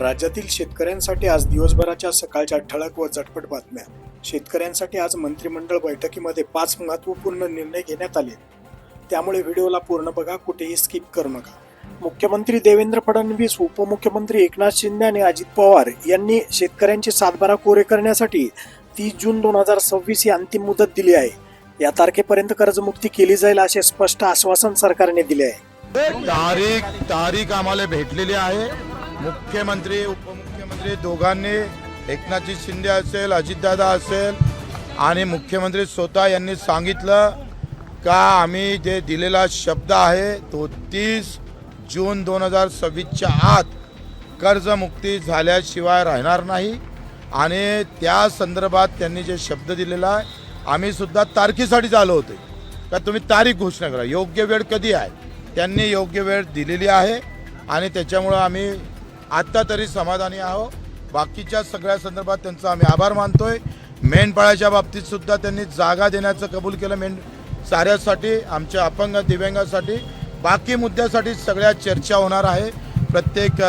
राज्यातील शेतकऱ्यांसाठी आज दिवसभराच्या सकाळच्या ठळक व झटपट बातम्या। शेतकऱ्यांसाठी आज मंत्रिमंडळ बैठकीमध्ये 5 महत्त्वपूर्ण निर्णय घेण्यात आले, त्यामुळे व्हिडिओला पूर्ण बघा, कुठेही स्किप करू नका। मुख्यमंत्री देवेंद्र फडणवीस, उपमुख्यमंत्री एकनाथ शिंदे आणि अजित पवार यांनी शेतकऱ्यांचे सातबारा कोरे करण्यासाठी 30 जून 2026 ही अंतिम मुदत दिली आहे। या तारखेपर्यंत कर्जमुक्ती केली जाईल असे स्पष्ट आश्वासन सरकारने दिले आहे। तारीख आम्हाला भेटलेली आहे। मुख्यमंत्री उपमुख्यमंत्री दोघांनी, एकनाथजी शिंदे असेल, अजितदादा असेल आणि मुख्यमंत्री स्वतः यांनी सांगितलं का आम्ही जे दिलेला शब्द आहे तो 30 जून 2026च्या आत कर्जमुक्ती झाल्याशिवाय राहणार नाही। आणि त्या संदर्भात त्यांनी जे शब्द दिलेला आहे, आम्ही सुद्धा तारखेसाठी आलो होते का तुम्ही तारीख घोषणा करा, योग्य वेळ कधी आहे, त्यांनी योग्य वेळ दिलेली आहे आणि त्याच्यामुळं आम्ही आत्ता तरी समाधानी आहोत। बाकीच्या सगळ्या संदर्भात त्यांचा आम्ही आभार मानतोय। मेंढपाळाच्या बाबतीत सुद्धा त्यांनी जागा देण्याचं कबूल केलं, साऱ्यासाठी, आमच्या अपंग दिव्यांगासाठी, बाकी मुद्द्यासाठी सगळ्या चर्चा होणार आहे। प्रत्येक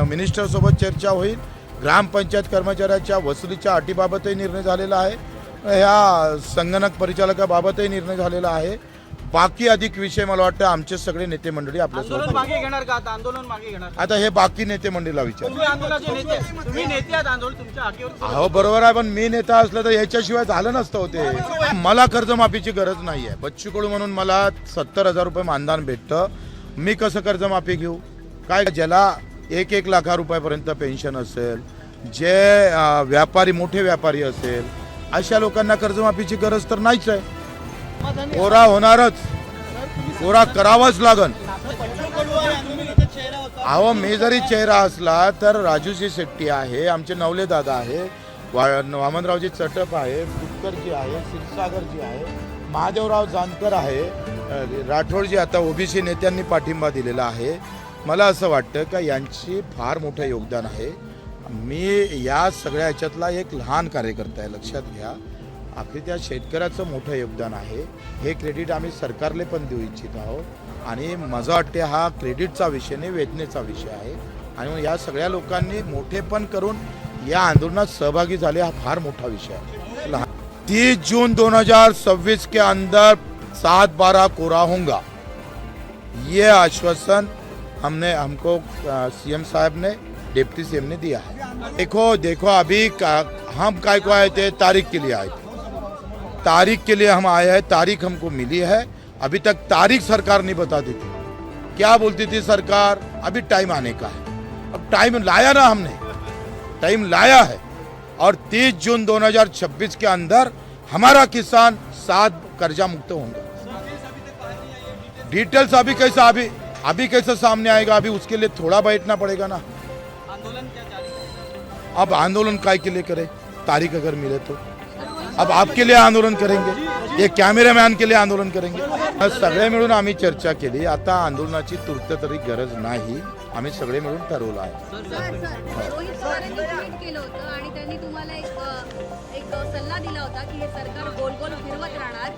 मिनिस्टरसोबत चर्चा होईल। ग्रामपंचायत कर्मचाऱ्याच्या वसुलीच्या अटीबाबतही निर्णय झालेला आहे, ह्या संगणक परिचालकाबाबतही निर्णय झालेला आहे। बाकी अधिक विषय मला वाटतं आमचे सगळे नेते मंडळी आपल्यासोबत मागे घेणार का? आता आंदोलन मागे घेणार? आता हे बाकी नेते मंडळीला विचार। तुम्ही नेते आहात, आंदोलन तुमच्या हाकेवर। हो बरोबर आहे, पण मी नेता असलं तर याच्याशिवाय झालं नसतं होते। मला कर्जमाफीची गरज नाही आहे। बच्चू कडू म्हणून मला 70,000 रुपये मानधन भेटतं, मी कसं कर्जमाफी घेऊ? काय ज्याला 1-1 लाख रुपयापर्यंत पेन्शन असेल, जे व्यापारी, मोठे व्यापारी असेल, अशा लोकांना कर्जमाफीची गरज तर नाहीच आहे। कोरा होणारच, कोरा करावाच लागन। अहो मी जरी चेहरा असला तर राजूजी शेट्टी आहे, आमचे नवले दादा आहे, वामनरावजी चटप आहे, फुटकरजी आहे, क्षीरसागरजी आहे, महादेवराव जानकर आहे, राठोडजी आता ओबीसी नेत्यांनी पाठिंबा दिलेला आहे। मला असं वाटतं का यांची फार मोठं योगदान आहे। मी या सगळ्या ह्याच्यातला एक लहान कार्यकर्ता आहे, लक्षात घ्या। आखरी त्या शेतकऱ्याचं मोठं योगदान आहे, हे क्रेडिट आम्ही सरकारला पण देऊ इच्छित आहोत। आणि माझं वाटते हा क्रेडिटचा विषय नाही, वेदनेचा विषय आहे। आणि या सगळ्या लोकांनी मोठेपण करून या आंदोलनात सहभागी झाले, हा फार मोठा विषय आहे। 30 जून 2026 के अंदर 7-12 कोरा होगा, ये आश्वासन हमको सीएम साहब ने, डिप्टी सीएम ने दिया है। देखो अभी हम काय को आए थे, तारीख के लिए आए थे, तारीख के लिए हम आए हैं, तारीख हमको मिली है। अभी तक तारीख सरकार नहीं बता दी थी। क्या बोलती थी सरकार? अभी टाइम आने का है। अब टाइम लाया ना, हमने टाइम लाया है और 30 जून 2026 के अंदर हमारा किसान 7 कर्जा मुक्त होंगे। डिटेल्स अभी कैसे सामने आएगा? अभी उसके लिए थोड़ा बैठना पड़ेगा ना। आंदोलन क्या जारी है? अब आंदोलन काय के लिए करे? तारीख अगर मिले तो अब आपके लिए आंदोलन करेंगे, ये कॅमेरामॅन के लिए आंदोलन करेंगे। सगळे मिळून आम्ही चर्चा केली। आता आंदोलनाची तूर्त तरी गरज नाही, आम्ही सगळे मिळून ठरवलं आहे। रोहित पवारांनी ट्विट केलं होतं आणि त्यांनी तुम्हाला एक सल्ला दिला होता की हे सरकार गोल गोल फिरवत राहणार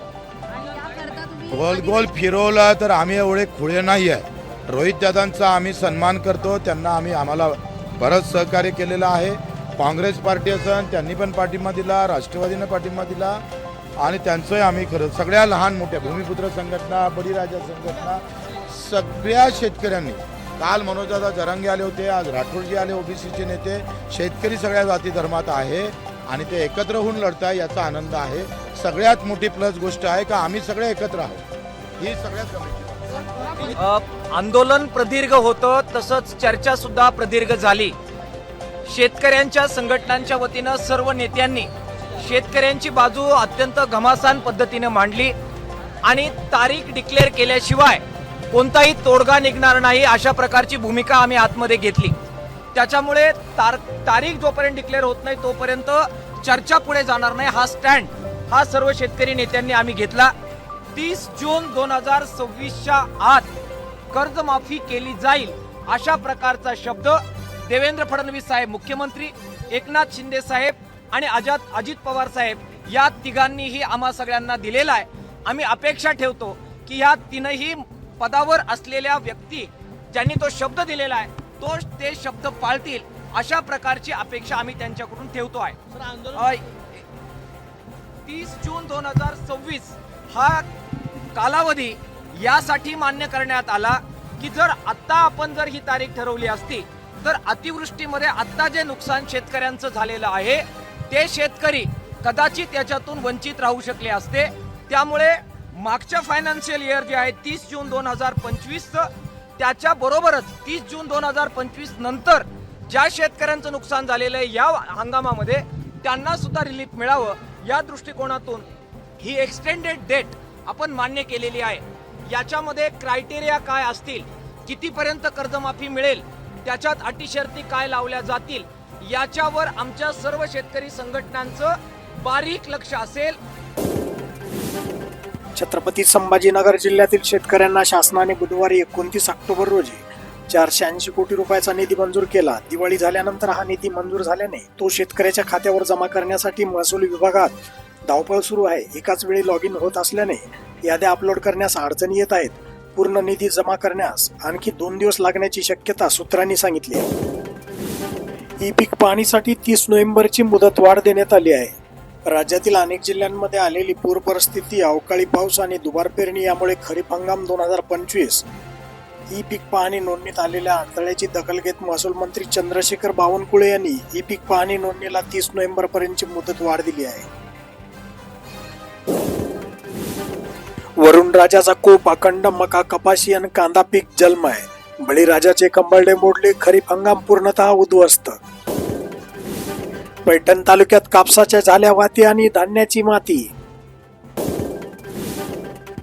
आणि याकरता तुम्ही गोल गोल फिरवला तर आम्ही एवढे खुळे नाही आहे। रोहित दादांचा आम्ही सन्मान करतो, त्यांना आम्हाला बरंच सहकार्य केलेलं आहे। काँग्रेस पार्टी असेल त्यांनी पण पाठिंबा दिला, राष्ट्रवादीनं पाठिंबा दिला आणि त्यांचंही आम्ही खरं सगळ्या लहान मोठ्या भूमिपुत्र संघटना, बळीराजा संघटना, सगळ्या शेतकऱ्यांनी, काल मनोजदादा जरांगे आले होते, आज राठोडजी आले, ओबीसीचे नेते, शेतकरी सगळ्या जाती धर्मात आहे आणि ते एकत्र होऊन लढताय, याचा आनंद आहे। सगळ्यात मोठी प्लस गोष्ट आहे का आम्ही सगळे एकत्र आहोत, ही सगळ्यात आंदोलन प्रदीर्घ होतं, तसंच चर्चा सुद्धा प्रदीर्घ झाली। शेतकऱ्यांच्या संघटनांच्या वतीनं सर्व नेत्यांनी शेतकऱ्यांची बाजू अत्यंत घमासान पद्धतीने मांडली आणि तारीख डिक्लेअर केल्याशिवाय कोणताही तोडगा निघणार नाही, अशा प्रकारची भूमिका आम्ही आतमध्ये घेतली। त्याच्यामुळे तारीख जोपर्यंत डिक्लेअर होत नाही तोपर्यंत चर्चा पुढे जाणार नाही, हा स्टँड हा सर्व शेतकरी नेत्यांनी आम्ही घेतला। 30 जून 2026च्या आत कर्जमाफी केली जाईल, अशा प्रकारचा शब्द देवेंद्र फडणवीस साहेब मुख्यमंत्री, एकनाथ शिंदे साहेब आणि अजित पवार साहेब या तिघांनीही आम्हा सगळ्यांना दिलेला आहे। आम्ही अपेक्षा ठेवतो की या तीनही पदावर असलेल्या व्यक्ती ज्यांनी तो शब्द दिलेला आहे तो ते शब्द पाळतील अशा प्रकारची अपेक्षा आम्ही त्यांच्याकडून ठेवतो आहे. 30 जून 2026 हा कालावधी यासाठी मान्य करण्यात आला की जर आत्ता आपण जर ही तारीख ठरवली असती तर अतिवृष्टीमध्ये आत्ता जे नुकसान शेतकऱ्यांचं झालेलं आहे ते शेतकरी कदाचित याच्यातून वंचित राहू शकले असते. त्यामुळे मागच्या फायनान्शियल इयर जे आहे 30 जून 2025 त्याच्या बरोबरच 30 जून 2025 नंतर ज्या शेतकऱ्यांचं नुकसान झालेलं आहे या हंगामामध्ये त्यांना सुद्धा रिलीफ मिळावं या दृष्टिकोनातून ही एक्सटेंडेड डेट आपण मान्य केलेली आहे. याच्यामध्ये क्रायटेरिया काय असतील, कितीपर्यंत कर्जमाफी मिळेल, त्याच्यात अटी शर्ती काय लावल्या जातील याच्यावर आमच्या सर्व शेतकरी संघटनांचं बारीक लक्ष असेल. छत्रपती संभाजीनगर जिल्ह्यातील शेतकऱ्यांना शासनाने बुधवारी 29 ऑक्टोबर रोजी 480 कोटी रुपयाचा निधी मंजूर केला. दिवाळी झाल्यानंतर हा निधी मंजूर झाल्याने तो शेतकऱ्याच्या खात्यावर जमा करण्यासाठी महसूल विभागात धावपळ सुरू आहे. एकाच वेळी लॉग इन होत असल्याने याद्या अपलोड करण्यास अडचणी येत आहेत. पूर्ण निधी जमा करण्यास आणखी 2 दिवस लागण्याची शक्यता सूत्रांनी सांगितली आहे. ई पीक पाहणीसाठी 30 नोव्हेंबरची मुदतवाढ देण्यात आली आहे. राज्यातील अनेक जिल्ह्यांमध्ये आलेली पूर परिस्थिती, अवकाळी पाऊस आणि दुबार पेरणी यामुळे खरीप हंगाम 2025 ई पीक पाहणी नोंदणीत आलेल्या अडथळ्याची दखल घेत महसूल मंत्री चंद्रशेखर बावनकुळे यांनी ई पीक पाहणी नोंदणीला 30 नोव्हेंबर पर्यंतची मुदत वाढ दिली आहे. वरुण राजाचा कोप, अखंड मका, कपाशी आणि कांदा पीक जलमय. बळीराजाचे कंबरडे मोडले, खरीप हंगाम पूर्णतः उद्ध्वस्त. पैठण तालुक्यात कापसाच्या झाल्या वाती आणि धान्याची माती.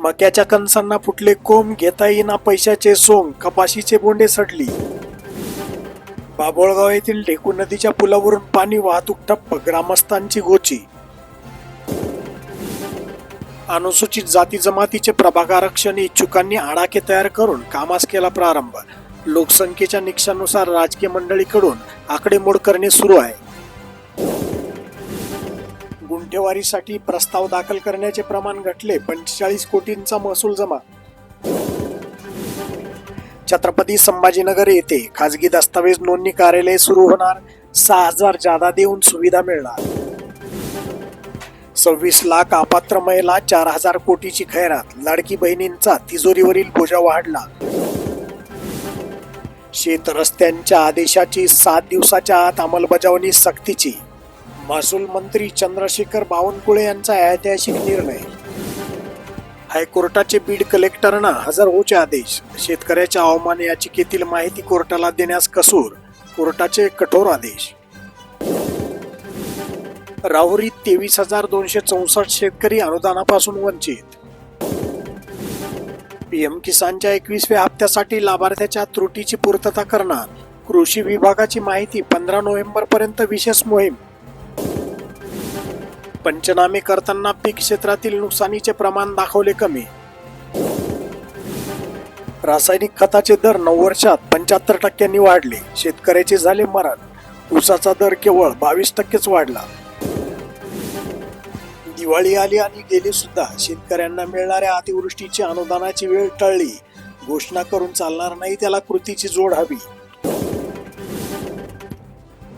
मक्याच्या कणसांना फुटले कोंब, घेता येईना पैशाचे सोंग, कपाशीचे बोंडे सडली. बाभोळगाव येथील ढेकू नदीच्या पुलावरून पाणी, वाहतूक ठप्प, ग्रामस्थांची गोची. अनुसूचित जाती जमातीचे प्रभाग आरक्षण इच्छुकांनी आडाखे तयार करून कामास केला प्रारंभ. लोकसंख्येच्या निकषानुसार राजकीय मंडळीकडून आकडेमोड करणे सुरू आहे. गुंठेवारीसाठी प्रस्ताव दाखल करण्याचे प्रमाण घटले, 45 कोटींचा महसूल जमा. छत्रपती संभाजीनगर येथे खाजगी दस्तावेज नोंदणी कार्यालय सुरू होणार, 6,000 जादा देऊन सुविधा मिळणार. 26 लाख अपात्र महिला, 4,000 कोटीची खैरात. लाडकी बहिणींचा तिजोरीवरील बोजा वाढला. शेत रस्त्यांच्या आदेशाची 7 दिवसाच्या आत अंमलबजावणी सक्तीची. महसूल मंत्री चंद्रशेखर बावनकुळे यांचा ऐतिहासिक निर्णय. हायकोर्टाचे बीड कलेक्टरना हजर होचे आदेश. शेतकऱ्याच्या अवमान याचिकेतील माहिती कोर्टाला देण्यास कसूर, कोर्टाचे कठोर आदेश. राहुरीत 23,264 शेतकरी अनुदानापासून वंचित. पीएम किसानच्या 21व्या हप्त्यासाठी लाभार्थ्याच्या त्रुटीची पूर्तता करणार. कृषी विभागाची माहिती 15 नोव्हेंबर पर्यंत विशेष मोहीम. पंचनामे करताना पीक क्षेत्रातील नुकसानीचे प्रमाण दाखवले कमी. रासायनिक खताचे दर 9 वर्षात 75% वाढले. शेतकऱ्याचे झाले मरण. ऊसाचा दर केवळ 22% वाढला. दिवाळी आली आणि गेली सुद्धा. शेतकऱ्यांना मिळणाऱ्या अतिवृष्टीची अनुदानाची वेळ टळली. घोषणा करून चालणार नाही, त्याला कृतीची जोड हवी.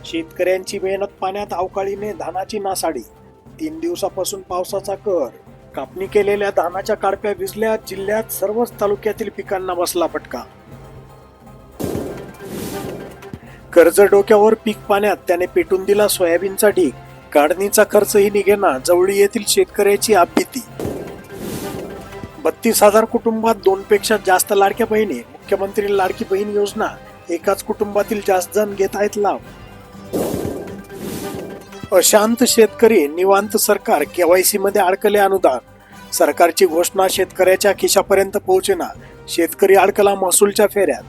शेतकऱ्यांची मेहनत पाण्यात, अवकाळीने धानाची नासाडी. 3 दिवसापासून पावसाचा कहर. कापणी केलेल्या धानाच्या काडप्या भिजल्या. जिल्ह्यात सर्वच तालुक्यातील पिकांना बसला फटका. कर्ज डोक्यावर, पीक पाण्यात, त्याने पेटून दिला सोयाबीनचा ढीग. काढणीचा खर्चही निघेना. जवळी येथील शेतकऱ्याची आपबीती. 32,000 कुटुंबात 2 पेक्षा जास्त लाडक्या बहिणी. मुख्यमंत्री लाडकी बहीण योजना. एकाच कुटुंबातील जास्त जण घेत आहेत लाभ. अशांत शेतकरी, निवांत सरकार. केवायसी मध्ये अडकले अनुदान. सरकारची घोषणा शेतकऱ्याच्या खिशापर्यंत पोहोचेना. शेतकरी अडकला महसूलच्या फेऱ्यात.